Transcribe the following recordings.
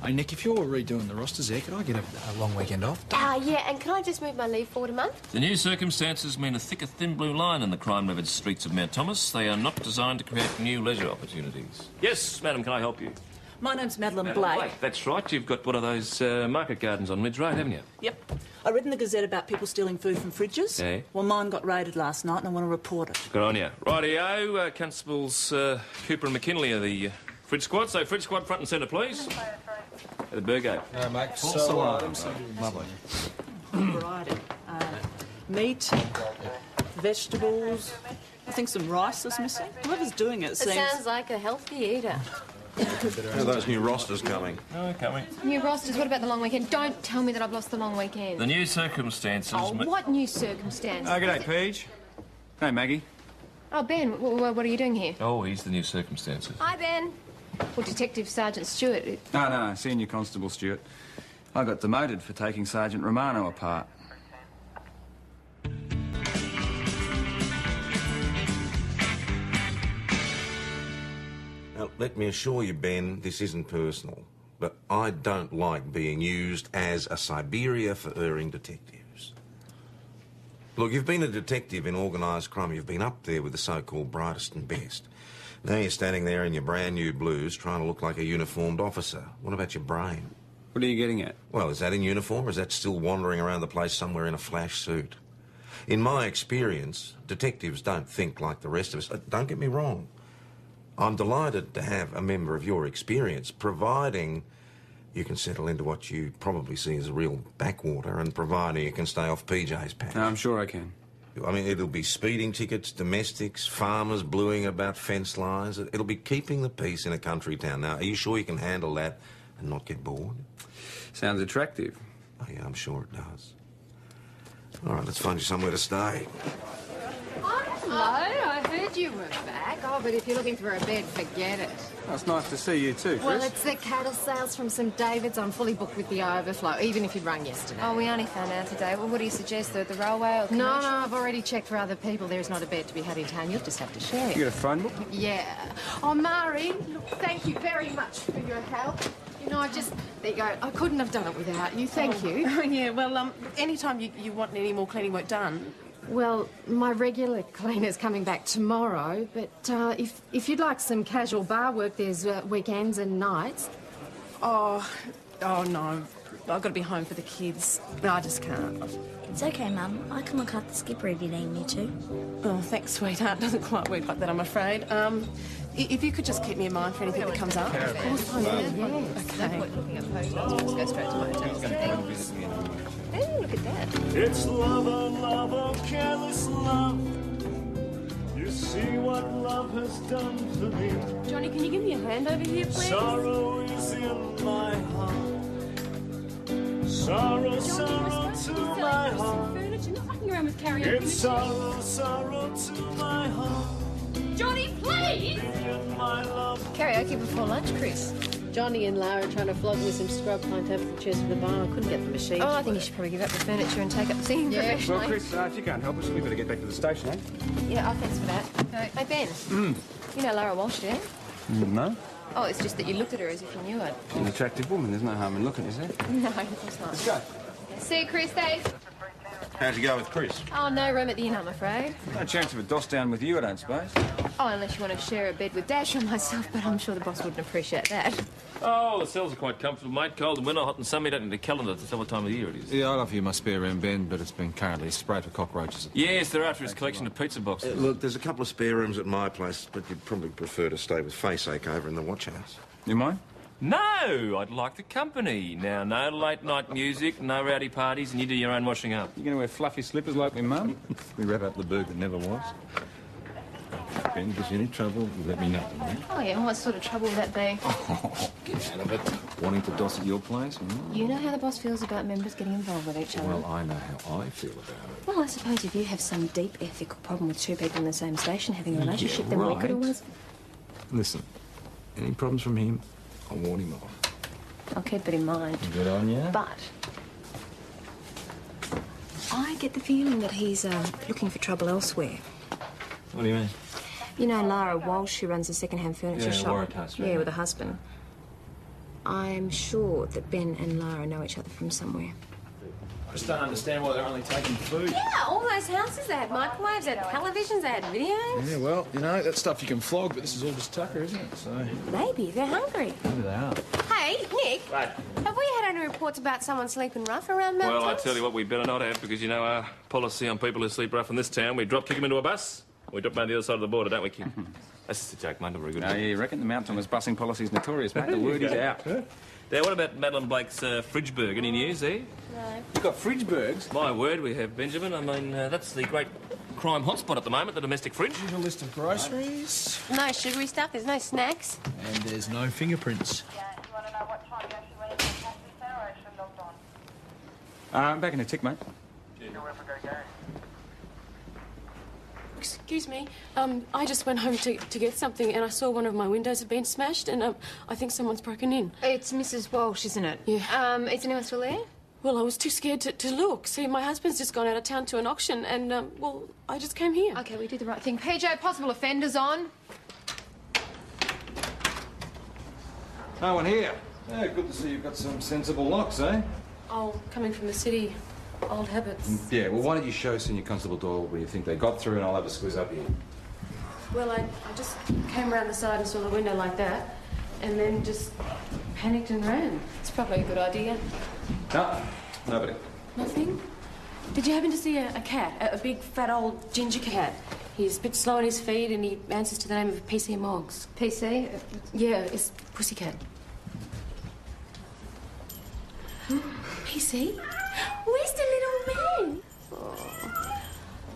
Hey, Nick, if you're redoing the rosters there, could I get a long weekend off? Yeah, and can I just move my leave forward a month? The new circumstances mean a thicker, thin blue line in the crime-ravaged streets of Mount Thomas. They are not designed to create new leisure opportunities. Yes, madam, can I help you? My name's Madeline Blake. That's right. You've got one of those market gardens on Midge Road, haven't you? Yep. I read in the Gazette about people stealing food from fridges. Yeah. Well, mine got raided last night and I want to report it. Good on you. Rightio, Constables Cooper and McKinley are the fridge squad. So, fridge squad, front and centre, please. The Burgo. Yeah, mate. Lovely. Variety. Meat, vegetables. I think some rice is missing. Whoever's doing it seems... Sounds like a healthy eater. How are those new rosters coming? Oh, coming. New rosters, what about the long weekend? Don't tell me that I've lost the long weekend. The new circumstances... Oh, what new circumstances? G'day, Paige. Hey, Maggie. Oh, Ben, what are you doing here? Oh, he's the new circumstances. Hi, Ben. Well, Detective Sergeant Stewart. No, Senior Constable Stewart. I got demoted for taking Sergeant Romano apart. Now, let me assure you, Ben, this isn't personal, but I don't like being used as a Siberia for erring detectives. Look, you've been a detective in organised crime. You've been up there with the so-called brightest and best. Now you're standing there in your brand new blues trying to look like a uniformed officer. What about your brain? What are you getting at? Well, is that in uniform or is that still wandering around the place somewhere in a flash suit? In my experience, detectives don't think like the rest of us. Don't get me wrong. I'm delighted to have a member of your experience, providing you can settle into what you probably see as a real backwater and providing you can stay off PJ's patch. No, I'm sure I can. I mean, it'll be speeding tickets, domestics, farmers bluing about fence lines. It'll be keeping the peace in a country town. Now, are you sure you can handle that and not get bored? Sounds attractive. Oh, yeah, I'm sure it does. All right, let's find you somewhere to stay. Hello, I heard you were back. Oh, but if you're looking for a bed, forget it. Oh, it's nice to see you too, Chris. Well, it's the cattle sales from St David's. I'm fully booked with the overflow, even if you'd rung yesterday. Oh, we only found out today. Well, what do you suggest, the railway or commercial? No, I've already checked for other people. There's not a bed to be had in town. You'll just have to share. You got a phone book? Yeah. Oh, Mari, look, thank you very much for your help. You know, there you go. I couldn't have done it without you. Thank you. Yeah, well, anytime you want any more cleaning work done... Well, my regular cleaner's coming back tomorrow, but if you'd like some casual bar work, there's weekends and nights. Oh, no. I've got to be home for the kids. No, I just can't. It's okay, Mum. I can look after the skipper if you need me to. Oh, thanks, sweetheart. Doesn't quite work like that, I'm afraid. If you could just keep me in mind for anything that comes up. Of course I will, yes. Okay. No point looking at hotels. We'll just go straight to hotels. Hey, look at that. It's love, careless love. You see what love has done for me. Johnny, can you give me a hand over here, please? Sorrow is in my heart. Sorrow to my heart. It's sorrow to my heart. Johnny, please! My love. Karaoke before lunch, Chris. Johnny and Lara trying to flog me some scrub pint over the chairs for the bar. I couldn't get the machine. Oh, I think you should probably give up the furniture and take up singing professionally. Well, Chris, if you can't help us, we better get back to the station, eh? Yeah, thanks for that. Hey, Ben. You know Lara Walsh, do you? No. Oh, it's just that you looked at her as if you knew her. She's an attractive woman. There's no harm in looking, is there? No, of course not. Let's go. See you, Chris, thanks. How'd you go with Chris? Oh, no room at the inn, I'm afraid. No chance of a doss down with you, I don't suppose. Oh, unless you want to share a bed with Dash or myself, but I'm sure the boss wouldn't appreciate that. Oh, the cells are quite comfortable, mate. Cold and winter, hot and sunny. Don't need a calendar to tell what time of year it is. Yeah, I'd offer you my spare room, Ben, but it's been currently sprayed for cockroaches. Yes, they're after his collection of pizza boxes. Look, there's a couple of spare rooms at my place, but you'd probably prefer to stay with Faceache over in the watch house. You mind? No, I'd like the company. Now, no late-night music, no rowdy parties, and you do your own washing up. You going to wear fluffy slippers like me, Mum? We wrap up the burg that never was. Ben, if there's any trouble, you let me know, mate. Oh, yeah, and what sort of trouble would that be? Oh, get out of it. Wanting to doss at your place? You know how the boss feels about members getting involved with each other. Well, I know how I feel about it. Well, I suppose if you have some deep ethical problem with two people in the same station having a relationship, then we could always... Listen, any problems from him, I'll warn him off. I'll keep it in mind. Good on you. But I get the feeling that he's looking for trouble elsewhere. What do you mean? You know Lara Walsh, who runs a second-hand furniture shop? Waratah Street. Yeah, with a husband. I'm sure that Ben and Lara know each other from somewhere. I just don't understand why they're only taking food. Yeah, all those houses, they had microwaves, they had televisions, they had videos. Yeah, well, you know, that stuff you can flog, but this is all just tucker, isn't it? So... Maybe they're hungry. Maybe they are. Hey, Nick. Right. Have we had any reports about someone sleeping rough around Mount Well, I Thomas? tell you what, we better not have, because you know our policy on people who sleep rough in this town, we drop kick them into a bus, we drop them on the other side of the border, don't we, kid? That's just a joke, mate, not very good. No, you reckon the Mount Thomas busing policy's notorious, mate. The word is out. Now, what about Madeline Blake's Fridgeburg? Any news there? No. You've got Fridgeburgs? My word, we have, Benjamin. I mean, that's the great crime hotspot at the moment, the domestic fridge. Here's a list of groceries. No sugary stuff, there's no snacks. And there's no fingerprints. Back in a tick, mate. Excuse me. I just went home to get something and I saw one of my windows had been smashed and I think someone's broken in. It's Mrs. Walsh, isn't it? Yeah. Is anyone still there? Well, I was too scared to look. See, my husband's just gone out of town to an auction and, well, I just came here. Okay, we did the right thing. PJ, possible offenders on? No one here. Yeah, good to see you've got some sensible locks, eh? Oh, coming from the city. Old habits. Yeah, well, why don't you show Senior Constable Doyle where you think they got through and I'll have a squeeze up here. Well, I just came around the side and saw the window like that and then just panicked and ran. It's probably a good idea. No, nobody. Nothing? Did you happen to see a cat? A big, fat, old ginger cat? He's a bit slow on his feet and he answers to the name of PC Moggs. PC? Yeah, it's Pussycat. PC? Where's the little man?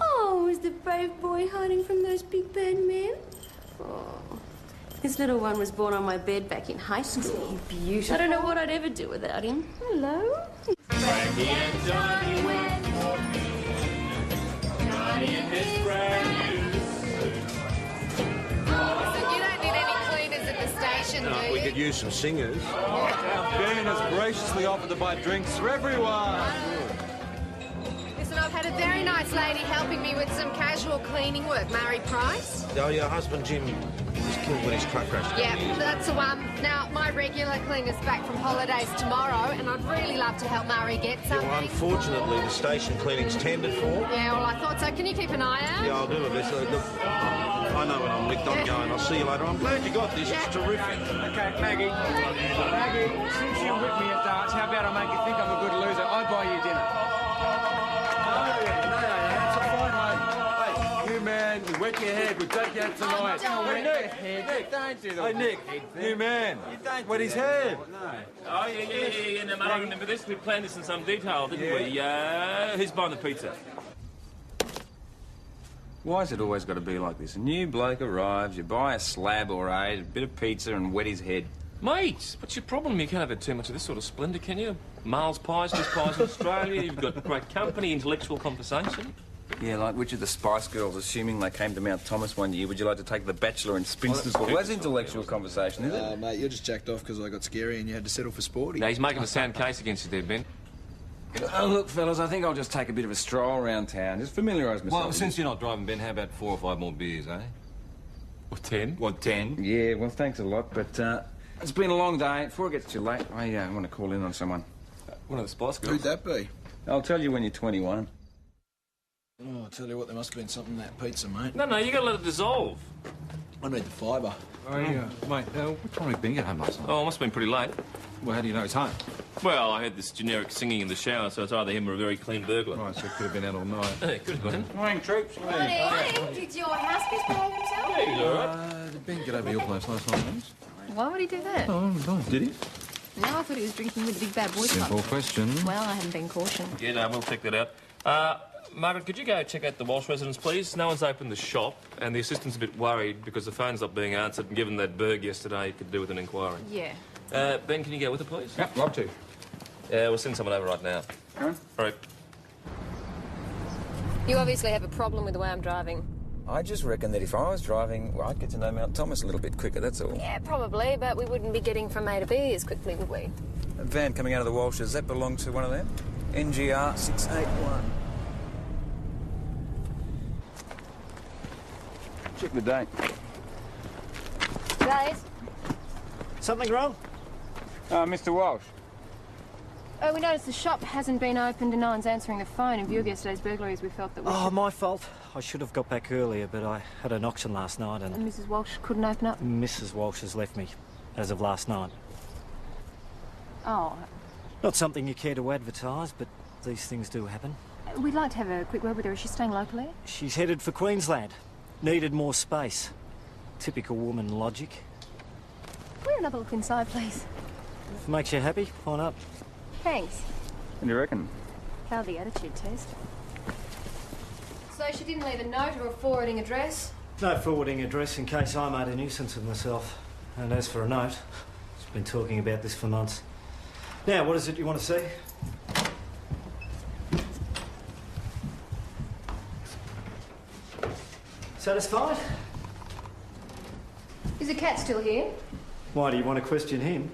Oh, is the brave boy hiding from those big bad men? Oh, this little one was born on my bed back in high school. Beautiful. I don't know what I'd ever do without him. Hello? Frankie and Johnny went Johnny and his brand new suit. So you don't need any cleaners at the station, do you? We could use some singers. Ben has graciously offered to buy drinks for everyone. Listen, I've had a very nice lady helping me with some casual cleaning work. Mary Price? Oh, your husband, Jim, was killed when his truck crashed. Yeah, that's the one. Now, my regular cleaner's back from holidays tomorrow, and I'd really love to help Murray get Yeah, something. well, unfortunately, the station cleaning's tendered for. Yeah, well, I thought so. Can you keep an eye out? Yeah, I'll do my best. Look, I know when I'm licked, I'm going. I'll see you later. I'm glad you got this. It's terrific. Okay, Maggie. Maggie, since you whipped me at darts, how about I make you think I'm a good loser? I buy you dinner. No, that's a fine, mate. Hey, you man, you wet your head. We'll take you out tonight. Hey, Nick, don't do that. Hey, Nick, you man, wet his head. No. Oh, yeah, no, mate, I remember this. We planned this in some detail, didn't we? Who's buying the pizza? Why's it always got to be like this? A new bloke arrives, you buy a slab or eight, a bit of pizza and wet his head. Mate, what's your problem? You can't have too much of this sort of splendour, can you? Miles pies, just pies in Australia. You've got great company, intellectual conversation. Yeah, like which of the Spice Girls, assuming they came to Mount Thomas one year, would you like to take the Bachelor in Spinster School? Well, that's intellectual conversation, isn't it? Mate, you're just jacked off because I got scary and you had to settle for sporty. Now, he's making a sound case against you there, Ben. Oh, look, fellas, I think I'll just take a bit of a stroll around town. Just familiarise myself. Well, since you're not driving, Ben, how about 4 or 5 more beers, eh? Or 10? What, 10? Yeah, well, thanks a lot, but it's been a long day. Before it gets too late, I want to call in on someone. One of the Spice Girls. Who'd that be? I'll tell you when you're 21. Oh, I'll tell you what, there must have been something in that pizza, mate. No, you got to let it dissolve. I need the fibre. Oh, yeah. Mate, what time have you been at home last night? Oh, it must have been pretty late. Well, how do you know he's home? Well, I heard this generic singing in the shower, so it's either him or a very clean burglar. Right, so it could have been out all night. Hey, could have been. Morning, troops. Morning. Did your house misbehave himself? Yeah, he's all right. Did Ben get over your place last night, please? Why would he do that? Oh, did he? No, I thought he was drinking with the big bad boy club. Simple question. Well, I haven't been cautioned. Yeah, no, we'll check that out. Margaret, could you go check out the Walsh residence, please? No one's opened the shop, and the assistant's a bit worried because the phone's not being answered, and given that Berg yesterday, he could do with an inquiry. Yeah. Ben, can you go with her, please? Yep, love to. Yeah, we'll send someone over right now. All right. You obviously have a problem with the way I'm driving. I just reckon that if I was driving, well, I'd get to know Mount Thomas a little bit quicker, that's all. Yeah, probably, but we wouldn't be getting from A to B as quickly, would we? A van coming out of the Walsh, does that belong to one of them? NGR 681. Check the date. Guys? Something wrong? Mr. Walsh. Oh, we noticed the shop hasn't been opened and no one's answering the phone. In view of yesterday's burglaries, we felt that we should... my fault. I should have got back earlier, but I had an auction last night and... And Mrs. Walsh couldn't open up? Mrs. Walsh has left me, as of last night. Oh. Not something you care to advertise, but these things do happen. We'd like to have a quick word with her. Is she staying locally? She's headed for Queensland. Needed more space. Typical woman logic. We'll another look inside, please. If it makes you happy, why not? Thanks. What do you reckon? Failed the attitude test. So she didn't leave a note or a forwarding address? No forwarding address in case I made a nuisance of myself. And as for a note, she's been talking about this for months. Now, what is it you want to see? Satisfied? Is the cat still here? Why, do you want to question him?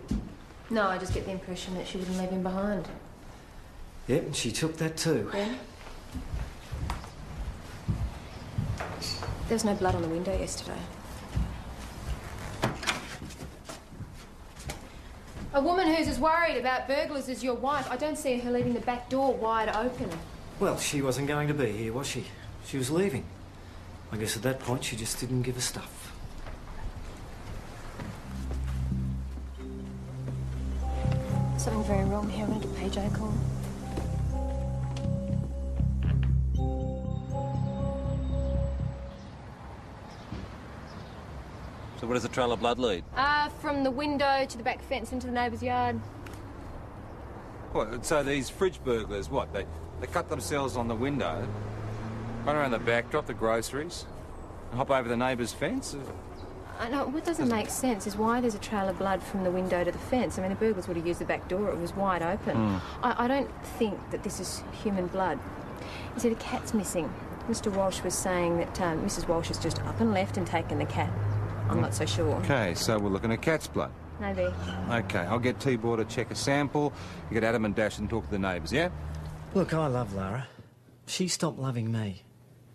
No, I just get the impression that she wouldn't leave him behind. Yep, and she took that too. Then? There was no blood on the window yesterday. A woman who's as worried about burglars as your wife, I don't see her leaving the back door wide open. Well, she wasn't going to be here, was she? She was leaving. I guess at that point she just didn't give a stuff. Something very wrong here. I'm going to give PJ a call. So where does the trail of blood lead? From the window to the back fence into the neighbour's yard. What, so these fridge burglars, what, they cut themselves on the window, run around the back, drop the groceries, and hop over the neighbour's fence? I know, what doesn't make sense is why there's a trail of blood from the window to the fence. I mean, the burglars would have used the back door. It was wide open. I don't think that this is human blood. You see, the cat's missing. Mr. Walsh was saying that Mrs. Walsh has just up and left and taken the cat. I'm not so sure. Okay, so we're looking at cat's blood. Maybe. Okay, I'll get T-Boy to check a sample. You get Adam and Dash and talk to the neighbours, yeah? Look, I love Lara. She stopped loving me.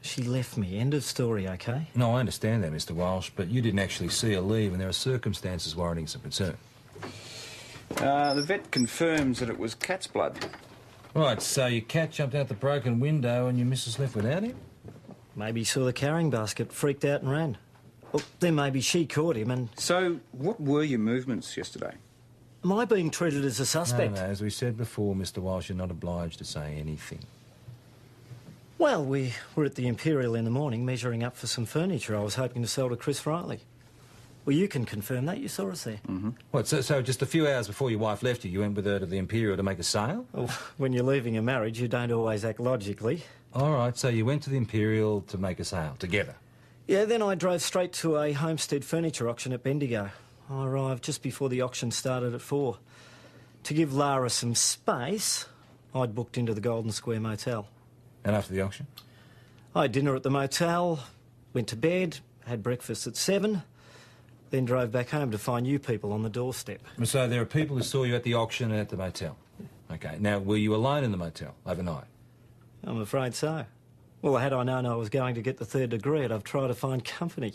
She left me. End of story, OK? No, I understand that, Mr. Walsh, but you didn't actually see her leave, and there are circumstances warranting some concern. The vet confirms that it was cat's blood. Right, so your cat jumped out the broken window and your missus left without him? Maybe he saw the carrying basket, freaked out and ran. Well, then maybe she caught him and... So, what were your movements yesterday? Am I being treated as a suspect? No, as we said before, Mr. Walsh, you're not obliged to say anything. Well, we were at the Imperial in the morning measuring up for some furniture I was hoping to sell to Chris Riley. Well, you can confirm that. You saw us there. Mm-hmm. What, so just a few hours before your wife left you, you went with her to the Imperial to make a sale? Well, when you're leaving a marriage, you don't always act logically. All right, so you went to the Imperial to make a sale, together? Yeah, then I drove straight to a homestead furniture auction at Bendigo. I arrived just before the auction started at 4. To give Lara some space, I'd booked into the Golden Square Motel. And after the auction? I had dinner at the motel, went to bed, had breakfast at 7, then drove back home to find you people on the doorstep. So there are people who saw you at the auction and at the motel? OK. Now, were you alone in the motel overnight? I'm afraid so. Well, had I known I was going to get the 3rd degree, I'd have tried to find company.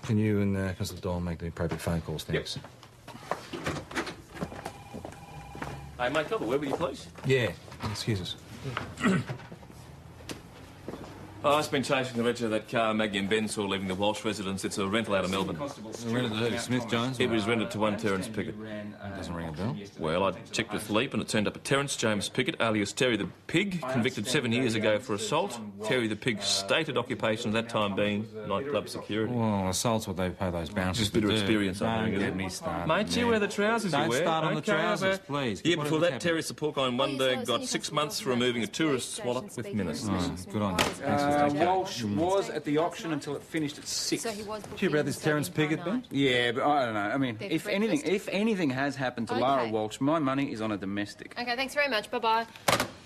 Can you and Constable Doyle make the appropriate phone calls, thanks? Yep. Hey, mate, call the web, will you, please? Yeah, excuse us. Oh, I've been chasing the reg of that car Maggie and Ben saw leaving the Walsh residence. It's a rental out of Melbourne. Rented to who? Smith Jones? It was rented to one Terence Pickett. Doesn't ring a bell. Well, I checked with Leap and it turned up a Terence James Pickett, alias Terry the Pig, convicted 7 years ago for assault. Terry the Pig's stated occupation at that time being nightclub security. Well, assault's what they pay those bouncers Just a bit to of do. experience, I Don't think, get isn't me it? started. Mate, you wear the trousers Don't you wear. start on the Okay, trousers, but- please. Yeah, What before has that, happened? Terry Sapulco one day got 6 months for removing a tourist's wallet with menace. Good on you. Thanks for taking Walsh was at the auction until it finished at 6. So he was Did you hear about this Terence Pickett, Ben? Yeah, but I don't know. I mean, Their if breakfast? anything has happened to Okay. Lara Walsh, my money is on a domestic. OK, thanks very much. Bye-bye.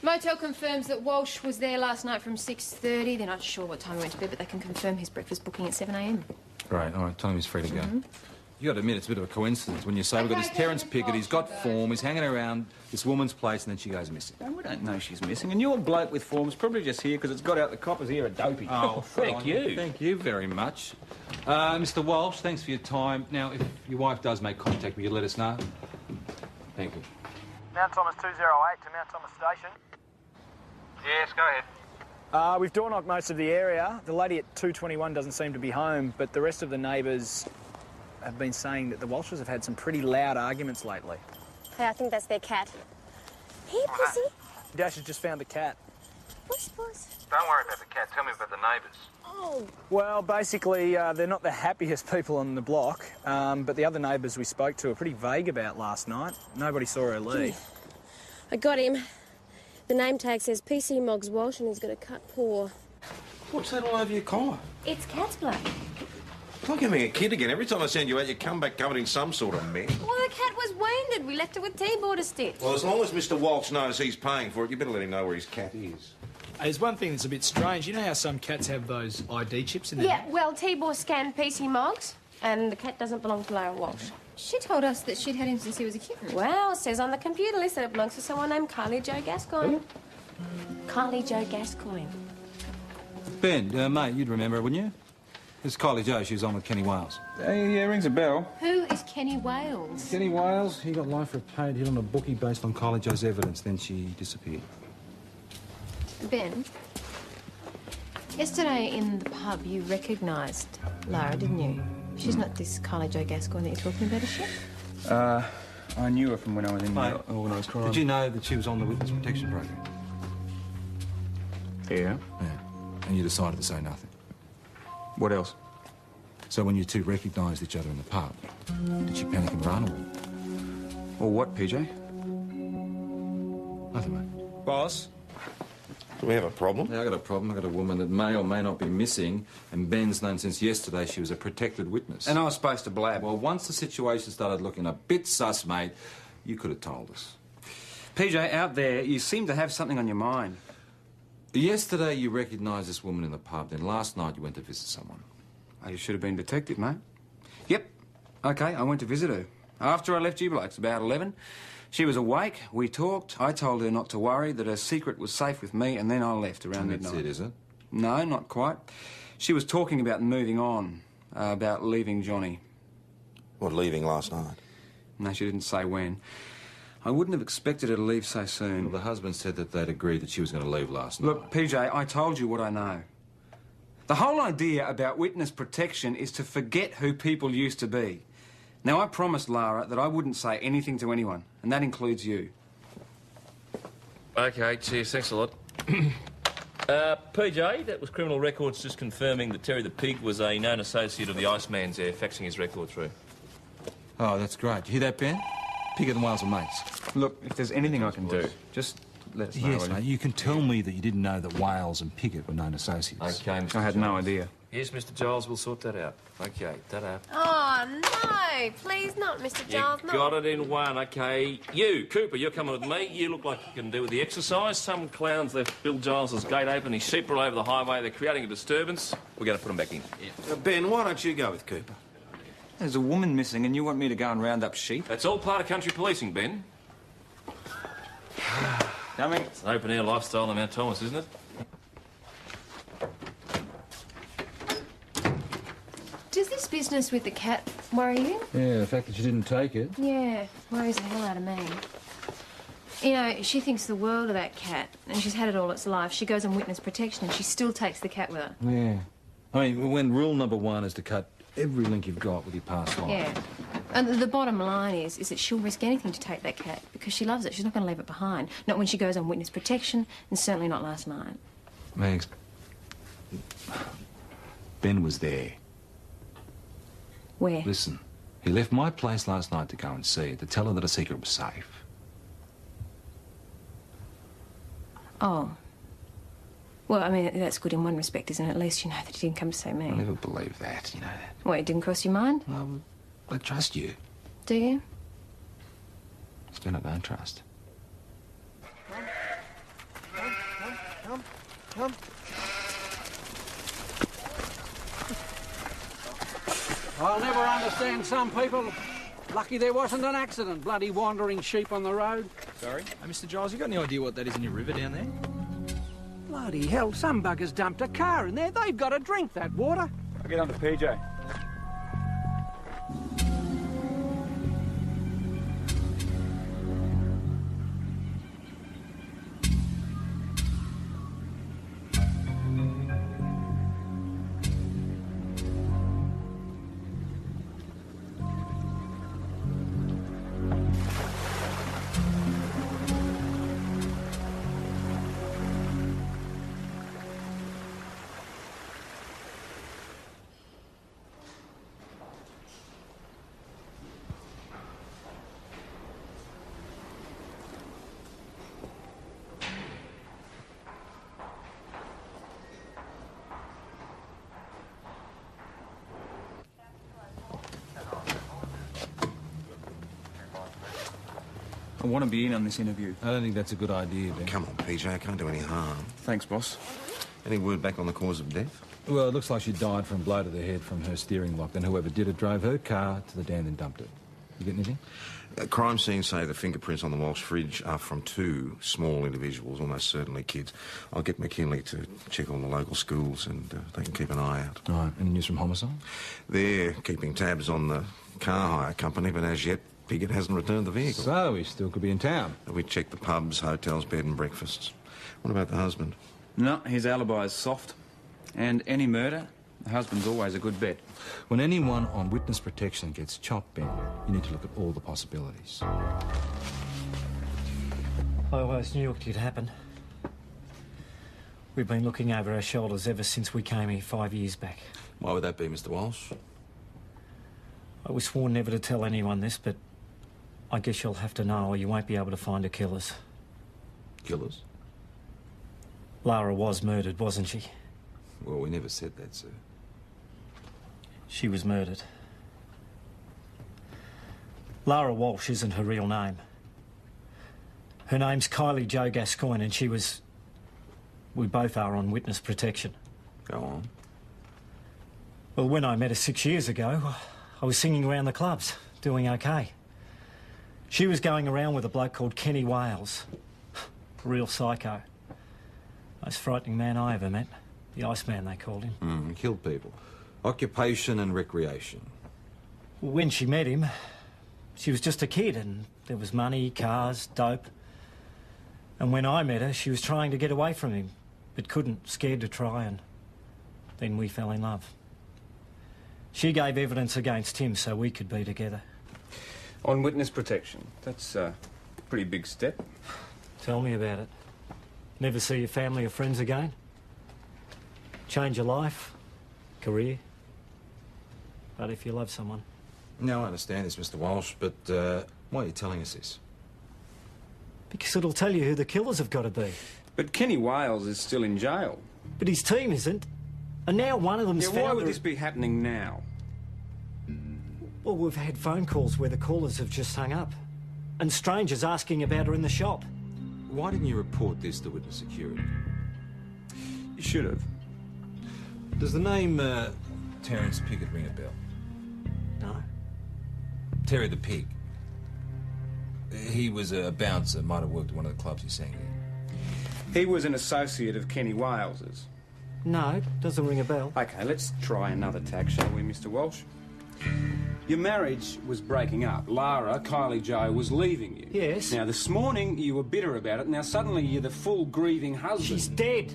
Motel confirms that Walsh was there last night from 6:30. They're not sure what time he went to bed, but they can confirm his breakfast booking at 7 a.m. Great, all right, tell him he's free to go. You got to admit, it's a bit of a coincidence when you say we've got this Terence Pickett, he's got form, he's hanging around this woman's place, and then she goes missing. No, we don't know she's missing. And your bloke with form's probably just here because it's got out the coppers here at Dopey. Oh, Thank you. Thank you very much. Mr. Walsh, thanks for your time. Now, if your wife does make contact with you, let us know. Thank you. Mount Thomas 208 to Mount Thomas Station. Yes, go ahead. We've door knocked most of the area. The lady at 221 doesn't seem to be home, but the rest of the neighbours have been saying that the Walshes have had some pretty loud arguments lately. Hey, I think that's their cat. Here, pussy. Dash has just found the cat. Puss, puss. Don't worry about the cat. Tell me about the neighbours. Oh. Well, basically, they're not the happiest people on the block, but the other neighbours we spoke to are pretty vague about last night. Nobody saw her leave. I got him. The name tag says PC Moggs Walsh and he's got a cut paw. What's that all over your collar? It's cat's blood. Don't give me a kid again. Every time I send you out, you come back covered in some sort of mess. Well, the cat was wounded. We left it with T-border stitch. Well, as long as Mr. Walsh knows he's paying for it, you better let him know where his cat is. There's one thing that's a bit strange. You know how some cats have those ID chips in their Yeah, well, T-Bor scanned PC Moggs and the cat doesn't belong to Lara Walsh. She told us that she'd had him since he was a kitten. Well, it says on the computer list that it belongs to someone named Carly Jo Gascoigne. Carly Jo Gascoigne. Ben, mate, you'd remember her, wouldn't you? This is Kylie Jo. She was on with Kenny Wales. Yeah, rings a bell. Who is Kenny Wales? Kenny Wales, he got life for a paid hit on a bookie based on Kylie Jo's evidence. Then she disappeared. Ben, yesterday in the pub you recognised Lara, didn't you? She's not this Kylie Jo Gascoigne that you're talking about, is she? I knew her from when I was in organised crime. Did you know that she was on the witness protection program? Yeah. Yeah. And you decided to say nothing. What else? So when you two recognised each other in the pub, did she panic and run or? Or what, PJ? Nothing, mate. Boss? Do we have a problem? Yeah, I got a problem. I got a woman that may or may not be missing, and Ben's known since yesterday she was a protected witness. And I was supposed to blab. Well, once the situation started looking a bit sus, mate, you could have told us. PJ, out there, you seem to have something on your mind. Yesterday you recognised this woman in the pub, then last night you went to visit someone. Oh, you should have been detective, mate. Yep. OK, I went to visit her. After I left you blokes, about 11. She was awake, we talked, I told her not to worry, that her secret was safe with me, and then I left around midnight. That's it, is it? No, not quite. She was talking about moving on, about leaving Johnny. What, leaving last night? No, she didn't say when. I wouldn't have expected her to leave so soon. Well, the husband said that they'd agreed that she was going to leave last night. Look, PJ, I told you what I know. The whole idea about witness protection is to forget who people used to be. Now, I promised Lara that I wouldn't say anything to anyone, and that includes you. OK, cheers. Thanks a lot. PJ, that was criminal records just confirming that Terry the Pig was a known associate of the Iceman's there, faxing his record through. Oh, that's great. You hear that, Ben? Piggott and Wales are mates. Look, if there's anything I can do, just let us know. Yes, mate. You can tell me that you didn't know that Wales and Piggott were known associates. OK, Mr. I had no idea. Yes, Mr. Giles, we'll sort that out. OK, ta-da. Oh, no. Please not, Mr. Giles, You got it in one, OK. You, Cooper, you're coming with me. You look like you can do with the exercise. Some clowns left Bill Giles's gate open. His sheep are all over the highway. They're creating a disturbance. We're going to put them back in. Yeah. Ben, why don't you go with Cooper? There's a woman missing and you want me to go and round up sheep? That's all part of country policing, Ben. Coming. It's an open-air lifestyle in Mount Thomas, isn't it? Does this business with the cat worry you? Yeah, the fact that you didn't take it. Yeah, worries the hell out of me. You know, she thinks the world of that cat, and she's had it all its life. She goes on witness protection, and she still takes the cat with her. Yeah. I mean, when rule number one is to cut every link you've got with your past life. Yeah. And the bottom line is that she'll risk anything to take that cat because she loves it. She's not going to leave it behind. Not when she goes on witness protection, and certainly not last night. Megs, Ben was there. Where? Listen, he left my place last night to go and see it, to tell her that a secret was safe. Oh. Well, I mean, that's good in one respect, isn't it? At least you know that he didn't come to see me. I'll never believe that, you know that. What, it didn't cross your mind? Well, I trust you. Do you? It's been I don't trust. Come. I'll never understand some people. Lucky there wasn't an accident. Bloody wandering sheep on the road. Sorry? Hey, Mr. Giles, you got any idea what that is in your river down there? Bloody hell, some buggers dumped a car in there. They've got to drink that water. I'll get on to PJ. I want to be in on this interview. I don't think that's a good idea, Ben. Come on, PJ, I can't do any harm. Thanks, boss. Any word back on the cause of death? Well, it looks like she died from a blow to the head from her steering lock. Then whoever did it drove her car to the dam and dumped it. You get anything? Crime scene say the fingerprints on the Walsh fridge are from two small individuals, almost certainly kids. I'll get McKinley to check all the local schools and they can keep an eye out. All right. Any news from homicide? They're keeping tabs on the car hire company, but as yet, Piggott hasn't returned the vehicle. So he still could be in town. We checked the pubs, hotels, bed and breakfasts. What about the husband? No, his alibi is soft. And any murder, the husband's always a good bet. When anyone on witness protection gets chopped, Ben, you need to look at all the possibilities. I always knew it could happen. We've been looking over our shoulders ever since we came here 5 years back. Why would that be, Mr. Walsh? I was sworn never to tell anyone this, but I guess you'll have to know or you won't be able to find her killers. Killers? Lara was murdered, wasn't she? Well, we never said that, sir. She was murdered. Lara Walsh isn't her real name. Her name's Kylie Jo Gascoigne and she was... We both are on witness protection. Go on. Well, when I met her 6 years ago, I was singing around the clubs, doing okay. She was going around with a bloke called Kenny Wales. Real psycho. Most frightening man I ever met. The Iceman, they called him. He killed people. Occupation and recreation. When she met him, she was just a kid and there was money, cars, dope. And when I met her, she was trying to get away from him, but couldn't, scared to try, and then we fell in love. She gave evidence against him so we could be together. On witness protection, that's a pretty big step. Tell me about it. Never see your family or friends again? Change your life, career. But if you love someone. Now, I understand this, Mr. Walsh, but why are you telling us this? Because it'll tell you who the killers have got to be. But Kenny Wales is still in jail. But his team isn't. And now one of them's found... Why would this be happening now? Well, we've had phone calls where the callers have just hung up. And strangers asking about her in the shop. Why didn't you report this to witness security? You should have. Does the name Terence Piggott ring a bell? No. Terry the Pig. He was a bouncer, might have worked at one of the clubs he sang in. He was an associate of Kenny Wales's. No, doesn't ring a bell. OK, let's try another tack, shall we, Mr. Walsh? Your marriage was breaking up. Lara, Kylie Jo, was leaving you. Yes. Now, this morning you were bitter about it. Now, suddenly you're the full grieving husband. She's dead.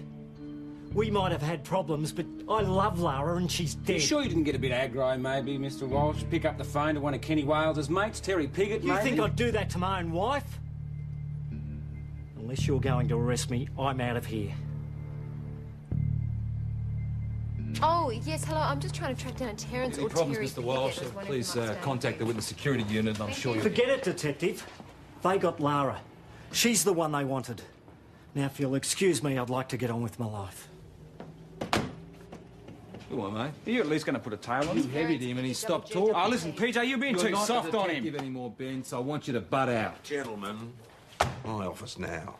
We might have had problems, but I love Lara and she's dead. You sure you didn't get a bit aggro, maybe, Mr. Walsh? Pick up the phone to one of Kenny Wales's mates, Terry Piggott, maybe? You think I'd do that to my own wife? Unless you're going to arrest me, I'm out of here. Oh, yes, hello. I'm just trying to track down a Terence Any or problems, Terry Mr. Walsh? Piggott. Please contact the witness security unit and I'm sure you'll... Forget it, Detective. They got Lara. She's the one they wanted. Now, if you'll excuse me, I'd like to get on with my life. Come on, mate. Are you at least going to put a tail on You him? heavied him and he stopped talking. Oh, listen, PJ, you're being too soft on him. You're not a detective anymore, Ben, so I want you to butt out. Gentlemen, my office now.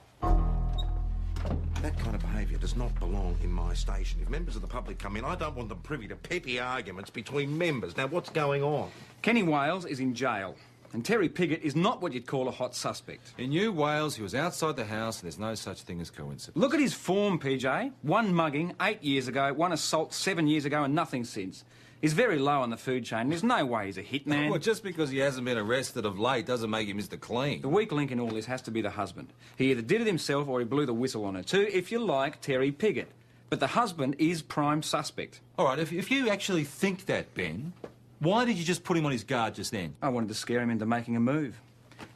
That kind of behaviour does not belong in my station. If members of the public come in, I don't want them privy to petty arguments between members. Now, what's going on? Kenny Wales is in jail, and Terry Piggott is not what you'd call a hot suspect. In New Wales, he was outside the house, and there's no such thing as coincidence. Look at his form, PJ. One mugging 8 years ago, one assault 7 years ago, and nothing since. He's very low on the food chain. There's no way he's a hitman. Well, just because he hasn't been arrested of late doesn't make him Mr. Clean. The weak link in all this has to be the husband. He either did it himself or he blew the whistle on her too, if you like, Terry Piggott. But the husband is prime suspect. All right, if you actually think that, Ben, why did you just put him on his guard just then? I wanted to scare him into making a move.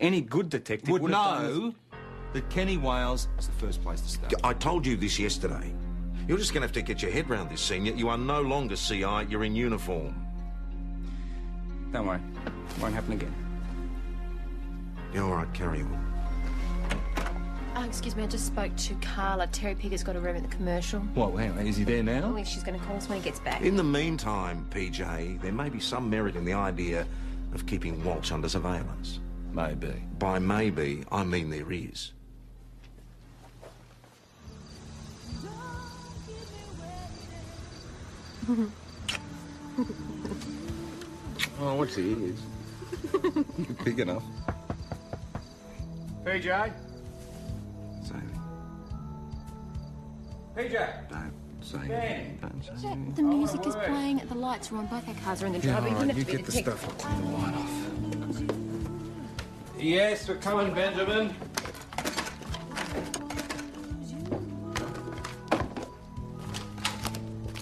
Any good detective would have know that Kenny Wales is the first place to start. I told you this yesterday. You're just going to have to get your head round this, Senior. You are no longer CI, you're in uniform. Don't worry. Won't happen again. Yeah, all right, carry on. Excuse me, I just spoke to Carla. Terry Piggott's got a room at the commercial. What, hang on, is he there now? I think she's going to call us when he gets back. In the meantime, PJ, there may be some merit in the idea of keeping Walsh under surveillance. Maybe. By maybe, I mean there is. Oh, what's the ears? Big enough. PJ? Say PJ? Don't say Ben. anything. Don't say anything. The music is playing, the lights are on, both our cars are in the driveway. You wouldn't have to be get the detective. stuff. I'll turn the light off. Yes, we're coming, Benjamin.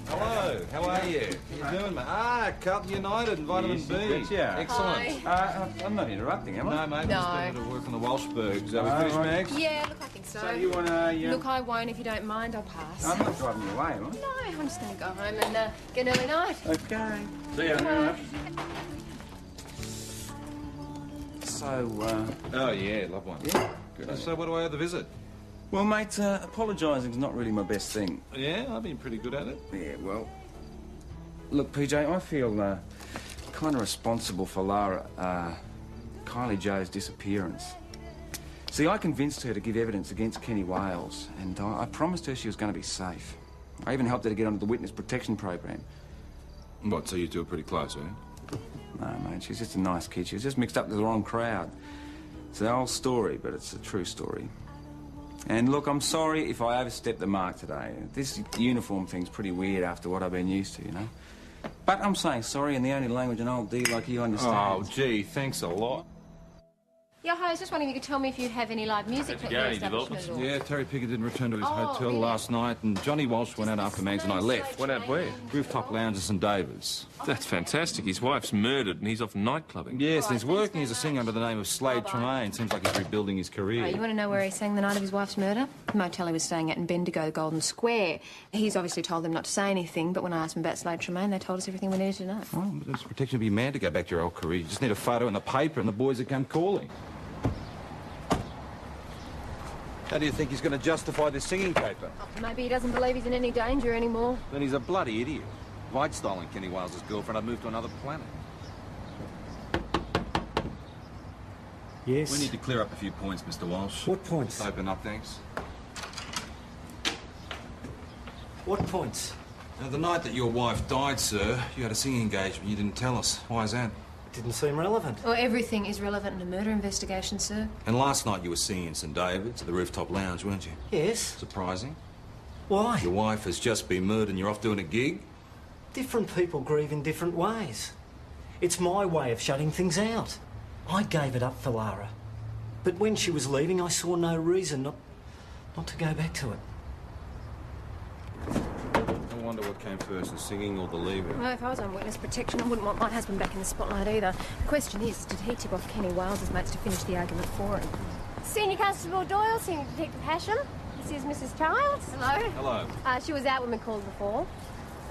Hello, how are you? How you doing, mate? Ah, Carlton United and vitamin B. Excellent. Hi. I'm not interrupting, am I? No, mate, No. I'm just doing a bit of work on the Walshbergs. We finished, Mags? Yeah, look, I think so. So you want to... Look, I won't if you don't mind. I'll pass. I'm not driving you away, am I? No, I'm just going to go home and get an early night. Okay. See ya. Bye. So, Oh, yeah, love one. yeah, good. So what do I owe the visit? Well, mate, apologising's not really my best thing. Yeah, I've been pretty good at it. Yeah, well... Look, PJ, I feel kind of responsible for Kylie Jo's disappearance. See, I convinced her to give evidence against Kenny Wales, and I promised her she was going to be safe. I even helped her to get onto the witness protection program. What, so you two are pretty close, eh? No, mate, she's just a nice kid. She was just mixed up with the wrong crowd. It's an old story, but it's a true story. And look, I'm sorry if I overstepped the mark today. This uniform thing's pretty weird after what I've been used to, you know? But I'm saying sorry in the only language an old D like you understands. Oh, gee, thanks a lot. Yeah, hi, I was just wondering if you could tell me if you have any live music at your establishment at all. Yeah, Terry Pickett didn't return to his Oh, hotel really? last night, and Johnny Walsh went out after Mags and I left. Went out where? Rooftop Lounge at St David's. That's fantastic. His wife's murdered and he's off nightclubbing. Yes, and he's working as a singer under the name of Slade Tremaine. Seems like he's rebuilding his career. Oh, you want to know where he sang the night of his wife's murder? The motel he was staying at in Bendigo, Golden Square. He's obviously told them not to say anything, but when I asked him about Slade Tremaine, they told us everything we needed to know. Oh, but it's protection would be mad to go back to your old career. You just need a photo in the paper and the boys would come calling. How do you think he's going to justify this singing paper? Oh, maybe he doesn't believe he's in any danger anymore. Then he's a bloody idiot. If I'd stolen Kenny Wales' girlfriend, I'd move to another planet. Yes? We need to clear up a few points, Mr. Walsh. What points? Just open up, thanks. What points? Now, the night that your wife died, sir, you had a singing engagement. You didn't tell us. Why is that? Didn't seem relevant. Well, everything is relevant in a murder investigation, sir. And last night you were singing in St David's at the Rooftop Lounge, weren't you? Yes. Surprising. Why? Your wife has just been murdered and you're off doing a gig? Different people grieve in different ways. It's my way of shutting things out. I gave it up for Lara. But when she was leaving, I saw no reason not to go back to it. I wonder what came first, the singing or the leaving. Well, if I was on witness protection, I wouldn't want my husband back in the spotlight either. The question is, did he tip off Kenny Wales' mates to finish the argument for him? Senior Constable Doyle, Senior Detective Hasham. This is Mrs. Childs. Hello. Hello. She was out when we called before.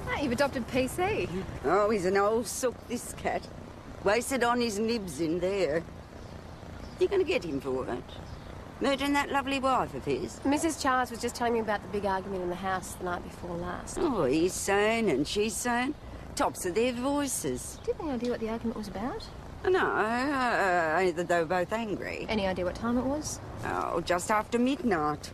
Ah, you've adopted PC. Oh, he's an old sook, this cat. Wasted on his nibs in there. You going to get him for it? Murdering that lovely wife of his? Mrs. Childs was just telling me about the big argument in the house the night before last. Oh, he's saying and she's saying. Tops of their voices. Do you have any idea what the argument was about? No, only that they were both angry. Any idea what time it was? Oh, just after midnight.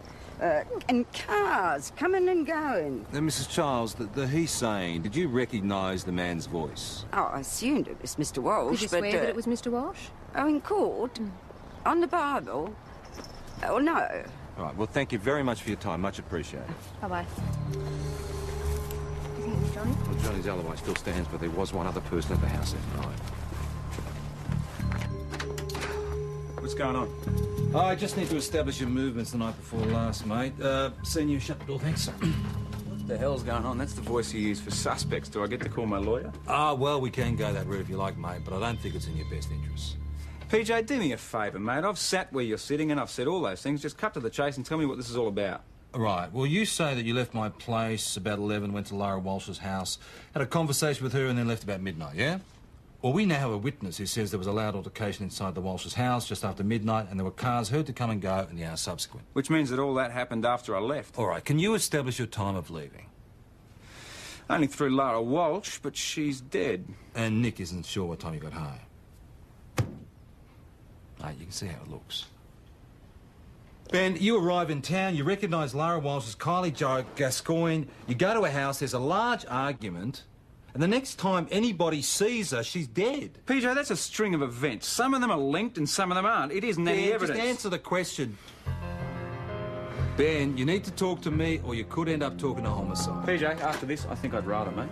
And cars coming and going. Now, Mrs. Charles, the he's saying, did you recognise the man's voice? Oh, I assumed it was Mr. Walsh, Did you swear that it was Mr. Walsh? Oh, in court? On the Bible? Oh, no. All right, well, thank you very much for your time. Much appreciated. Bye-bye. You think it was Johnny? Well, Johnny's alibi still stands, but there was one other person at the house that night. What's going on? Oh, I just need to establish your movements the night before last, mate. Senior, shut the door, thanks. What the hell's going on? That's the voice you use for suspects. Do I get to call my lawyer? Ah, well, we can go that route if you like, mate, but I don't think it's in your best interests. PJ, do me a favour, mate. I've sat where you're sitting and I've said all those things. Just cut to the chase and tell me what this is all about. Right. Well, you say that you left my place about 11, went to Lara Walsh's house, had a conversation with her and then left about midnight, yeah? Well, we now have a witness who says there was a loud altercation inside the Walsh's house just after midnight and there were cars heard to come and go in the hour subsequent. Which means that all that happened after I left. All right. Can you establish your time of leaving? Only through Lara Walsh, but she's dead. And Nick isn't sure what time you got home. Mate, you can see how it looks. Ben, you arrive in town, you recognise Lara Walsh as Kylie Jo Gascoigne, you go to her house, there's a large argument, and the next time anybody sees her, she's dead. PJ, that's a string of events. Some of them are linked and some of them aren't. It isn't any evidence. Just answer the question. Ben, you need to talk to me or you could end up talking to homicide. PJ, after this, I think I'd rather, mate.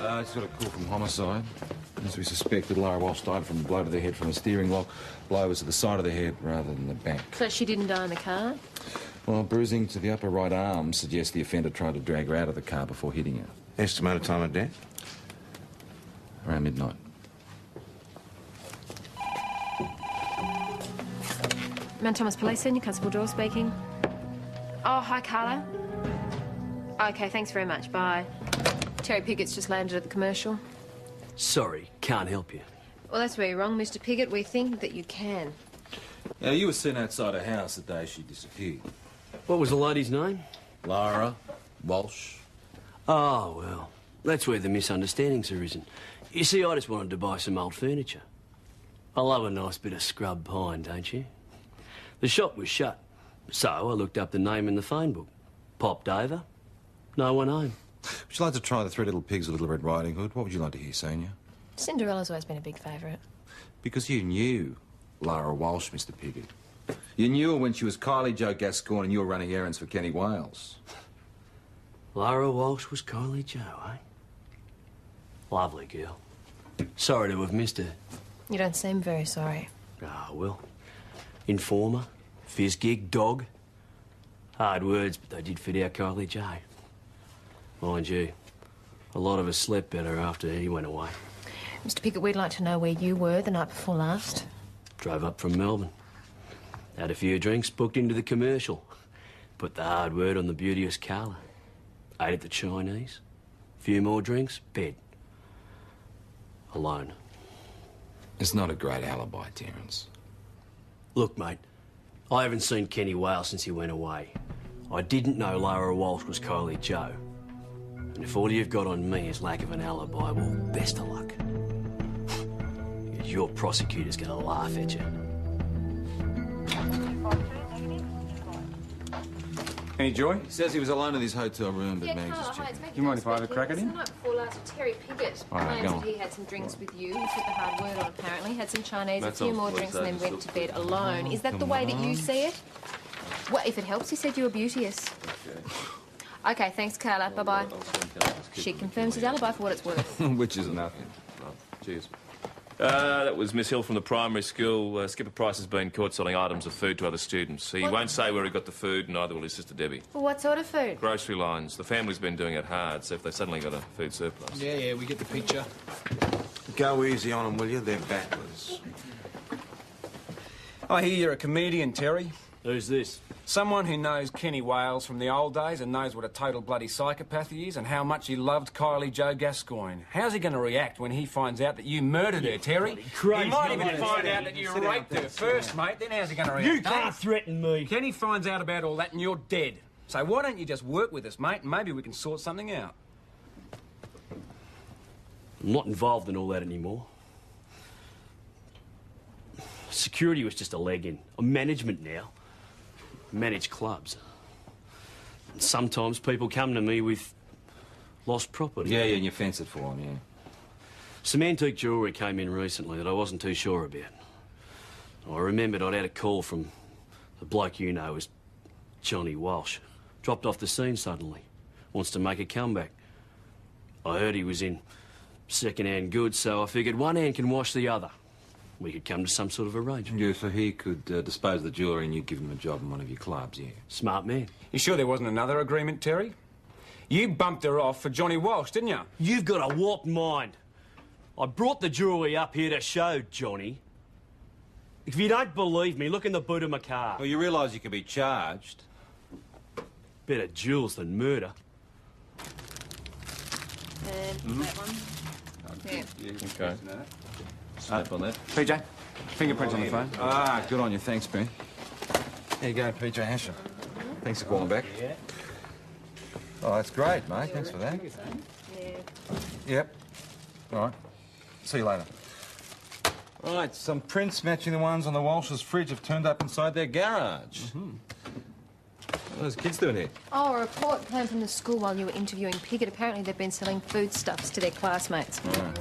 I just got a call from homicide. As we suspected, Lara Walsh died from a blow to the head from a steering lock. Blow was to the side of the head rather than the back. So she didn't die in the car? Well, bruising to the upper right arm suggests the offender tried to drag her out of the car before hitting her. Estimated time of death? Around midnight. Mount Thomas Police Senior, Constable Doyle speaking. Oh, hi, Carla. OK, thanks very much. Bye. Terry Piggott's just landed at the commercial. Sorry, can't help you. Well, that's where you're wrong, Mr. Piggott. We think that you can. Now, you were seen outside her house the day she disappeared. What was the lady's name? Lara Walsh. Oh, well, that's where the misunderstanding's arisen. You see, I just wanted to buy some old furniture. I love a nice bit of scrub pine, don't you? The shop was shut, so I looked up the name in the phone book. Popped over, no one home. Would you like to try the Three Little Pigs of Little Red Riding Hood? What would you like to hear, Sonia? Cinderella's always been a big favourite. Because you knew Lara Walsh, Mr. Piggott. You knew her when she was Kylie Jo Gascoigne and you were running errands for Kenny Wales. Lara Walsh was Kylie Jo, eh? Lovely girl. Sorry to have missed her. You don't seem very sorry. Ah, well. Informer, fizz gig, dog. Hard words, but they did fit our Kylie Jo. Mind you, a lot of us slept better after he went away. Mr. Piggott, we'd like to know where you were the night before last. Drove up from Melbourne. Had a few drinks, booked into the commercial. Put the hard word on the beauteous Carla. Ate at the Chinese. Few more drinks, bed. Alone. It's not a great alibi, Terence. Look, mate, I haven't seen Kenny Wales since he went away. I didn't know Lara Walsh was Kylie Jo. And if all you've got on me is lack of an alibi, well, best of luck. Your prosecutor's gonna laugh at you. Any joy? He says he was alone in his hotel room, but Mags is checking. Do you mind if I have a crack at him? The night before last, Terry Pigott All right, claims go on. that he had some drinks with you. He put the hard word on, apparently. Had some Chinese, That's a few all more police drinks, and then agents went to still bed alone. Is that the way that you see it? Well, if it helps, he said you were beauteous. OK, thanks, Carla. Bye-bye. She confirms his alibi for what it's worth. Which is nothing. Cheers. That was Miss Hill from the primary school. Skipper Price has been caught selling items of food to other students. He won't say where he got the food, neither will his sister Debbie. Well, what sort of food? Grocery lines. The family's been doing it hard, so if they suddenly got a food surplus. Yeah, we get the picture. Go easy on them, will you? They're battlers. I hear you're a comedian, Terry. Who's this? Someone who knows Kenny Wales from the old days and knows what a total bloody psychopath he is and how much he loved Kylie Jo Gascoigne. How's he going to react when he finds out that you murdered her, Terry? He might even find out that you raped her first, mate. Then how's he going to react? You can't threaten me. Kenny finds out about all that and you're dead. So why don't you just work with us, mate, and maybe we can sort something out. I'm not involved in all that anymore. Security was just a leg in. I'm management now. Manage clubs. And sometimes people come to me with lost property. Yeah, and you fence it for him, yeah. Some antique jewellery came in recently that I wasn't too sure about. I remembered I'd had a call from the bloke you know as Johnny Walsh. Dropped off the scene suddenly. Wants to make a comeback. I heard he was in second-hand goods, so I figured one hand can wash the other. We could come to some sort of arrangement. Yeah, so he could dispose of the jewellery and you give him a job in one of your clubs, yeah. Smart man. You sure there wasn't another agreement, Terry? You bumped her off for Johnny Walsh, didn't you? You've got a warped mind. I brought the jewellery up here to show, Johnny. If you don't believe me, look in the boot of my car. Well, you realise you can be charged. Better jewels than murder. And that one. Okay. Snap on that. PJ, fingerprints on the phone. Ah, good on you. Thanks, Ben. There you go, PJ Asher. Thanks for calling back. Yeah. Oh, that's great, mate. Thanks for that. Yeah. Yep. All right. See you later. All right, some prints matching the ones on the Walsh's fridge have turned up inside their garage. What are those kids doing here? Oh, a report came from the school while you were interviewing Piggott. Apparently they've been selling foodstuffs to their classmates. All right.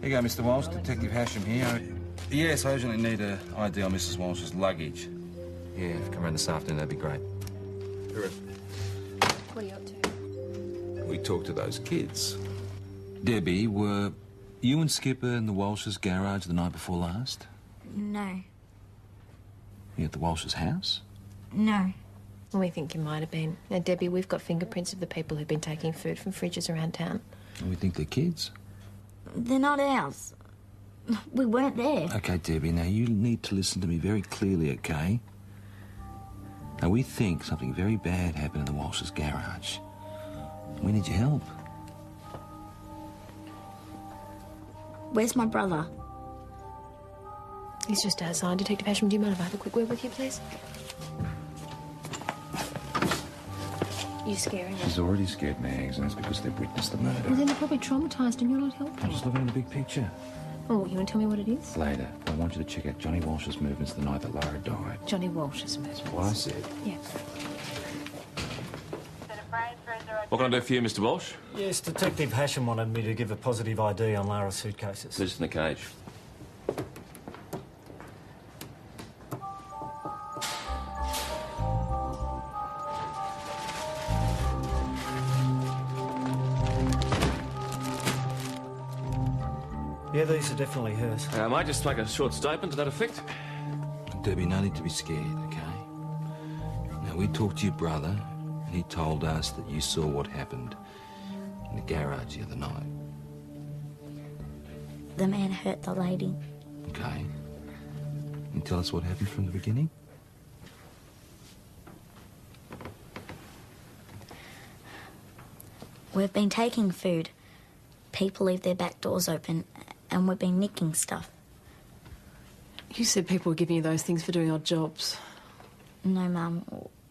Here you go, Mr. Walsh. Detective Hasham here. Yes, I urgently need an ID on Mrs. Walsh's luggage. Yeah, if you come around this afternoon, that'd be great. What are you up to? We talked to those kids. Debbie, were you and Skipper in the Walsh's garage the night before last? No. You at the Walsh's house? No. We think you might have been. Now, Debbie, we've got fingerprints of the people who've been taking food from fridges around town. And we think they're kids. They're not ours. We weren't there. Okay, Debbie, now you need to listen to me very clearly, okay? Now, we think something very bad happened in the Walsh's garage. We need your help. Where's my brother? He's just outside. Detective Hasham, do you mind if I have a quick word with you, please? You scaring her? She's already scared, Mags, and that's because they've witnessed the murder. Well, then they're probably traumatised and you're not helping. I'm just looking at the big picture. Oh, you want to tell me what it is? Later, I want you to check out Johnny Walsh's movements the night that Lara died. Johnny Walsh's movements. That's what I said. Yeah. What can I do for you, Mr. Walsh? Yes, Detective Hasham wanted me to give a positive ID on Lara's suitcases. Loose in the cage. Yeah, these are definitely hers. I might just make a short statement to that effect. Debbie, no need to be scared, okay? Now, we talked to your brother, and he told us that you saw what happened in the garage the other night. The man hurt the lady. Okay. Can you tell us what happened from the beginning? We've been taking food. People leave their back doors open, and we've been nicking stuff. You said people were giving you those things for doing odd jobs. No, Mum.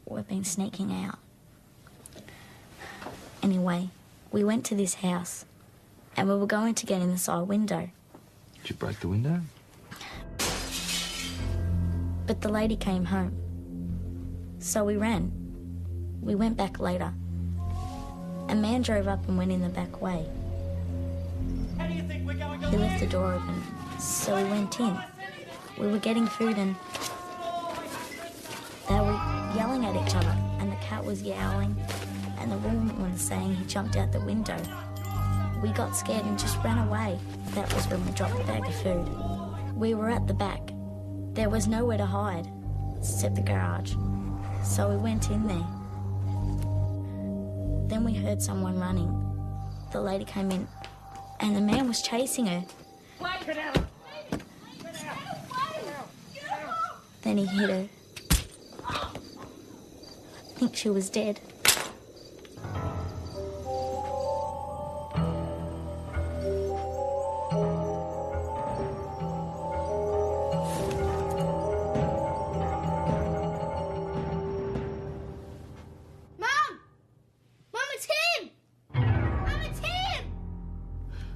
We've been sneaking out. Anyway, we went to this house, and we were going to get in the side window. Did you break the window? But the lady came home. So we ran. We went back later. A man drove up and went in the back way. He left the door open, so we went in. We were getting food and they were yelling at each other, and the cat was yowling, and the woman was saying he jumped out the window. We got scared and just ran away. That was when we dropped the bag of food. We were at the back. There was nowhere to hide, except the garage. So we went in there. Then we heard someone running. The lady came in, and the man was chasing her. Then he hit her. I think she was dead.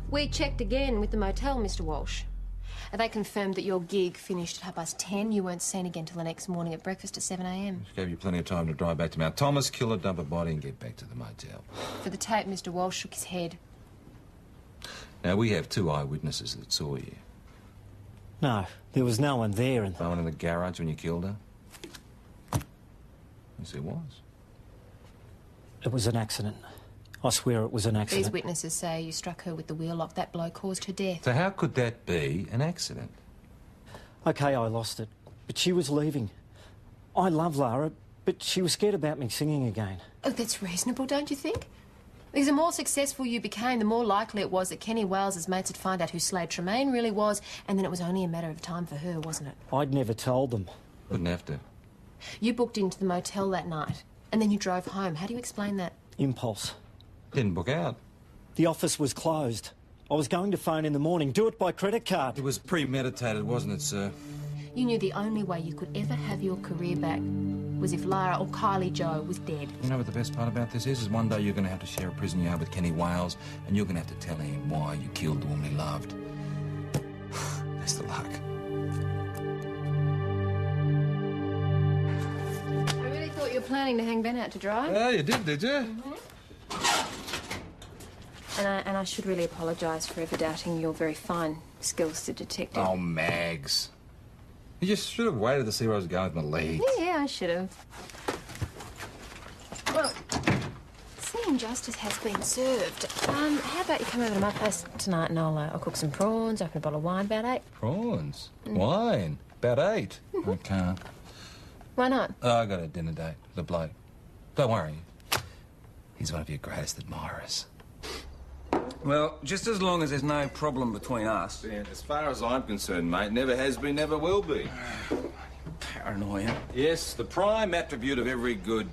We checked again with the motel, Mr. Walsh. They confirmed that your gig finished at 10:30. You weren't seen again till the next morning at breakfast at 7 a.m. Which gave you plenty of time to drive back to Mount Thomas, kill her, dump a body, and get back to the motel. For the tape, Mr. Walsh shook his head. Now, we have 2 eyewitnesses that saw you. No, there was no one there and... No one in the garage when you killed her? Yes, there was. It was an accident. I swear it was an accident. These witnesses say you struck her with the wheel lock. That blow caused her death. So how could that be an accident? OK, I lost it. But she was leaving. I love Lara, but she was scared about me singing again. Oh, that's reasonable, don't you think? Because the more successful you became, the more likely it was that Kenny Wales's mates would find out who Slade Tremaine really was, and then it was only a matter of time for her, wasn't it? I'd never told them. Wouldn't have to. You booked into the motel that night, and then you drove home. How do you explain that? Impulse. Didn't book out. The office was closed. I was going to phone in the morning. Do it by credit card. It was premeditated, wasn't it, sir? You knew the only way you could ever have your career back was if Lara or Kylie Joe was dead. You know what the best part about this is one day you're going to have to share a prison yard with Kenny Wales, and you're going to have to tell him why you killed the woman he loved. Best of luck. I really thought you were planning to hang Ben out to dry. Oh, you did you? And I should really apologise for ever doubting your very fine skills to detective. Oh, Mags. You just should have waited to see where I was going with my legs. Yeah, I should have. Well, seeing justice has been served. How about you come over to my place tonight and I'll cook some prawns, open a bottle of wine about 8. Prawns? Wine? About 8? I can't. Why not? Oh, I got a dinner date with a bloke. Don't worry. He's one of your greatest admirers. Well, just as long as there's no problem between us. Yeah, as far as I'm concerned, mate, never has been, never will be. Paranoia. Yes, the prime attribute of every good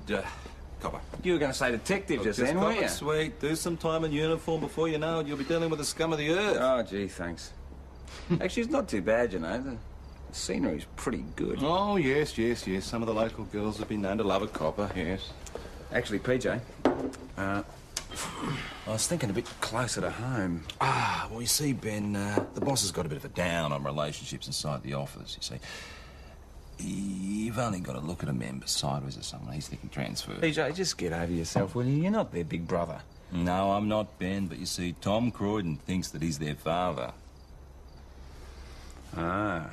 copper. You were going to say detective just then, cop weren't it you? sweet. Do some time in uniform before you know it, you'll be dealing with the scum of the earth. Oh, gee, thanks. Actually, it's not too bad, you know. The scenery's pretty good. Oh, yes. Some of the local girls have been known to love a copper, yes. Actually, PJ, I was thinking a bit closer to home. Well, you see, Ben, the boss has got a bit of a down on relationships inside the office, you see. You've only got to look at a member sideways or someone. He's thinking transfer. PJ, just get over yourself, will you? You're not their big brother. No, I'm not, Ben, but you see, Tom Croydon thinks that he's their father. Ah.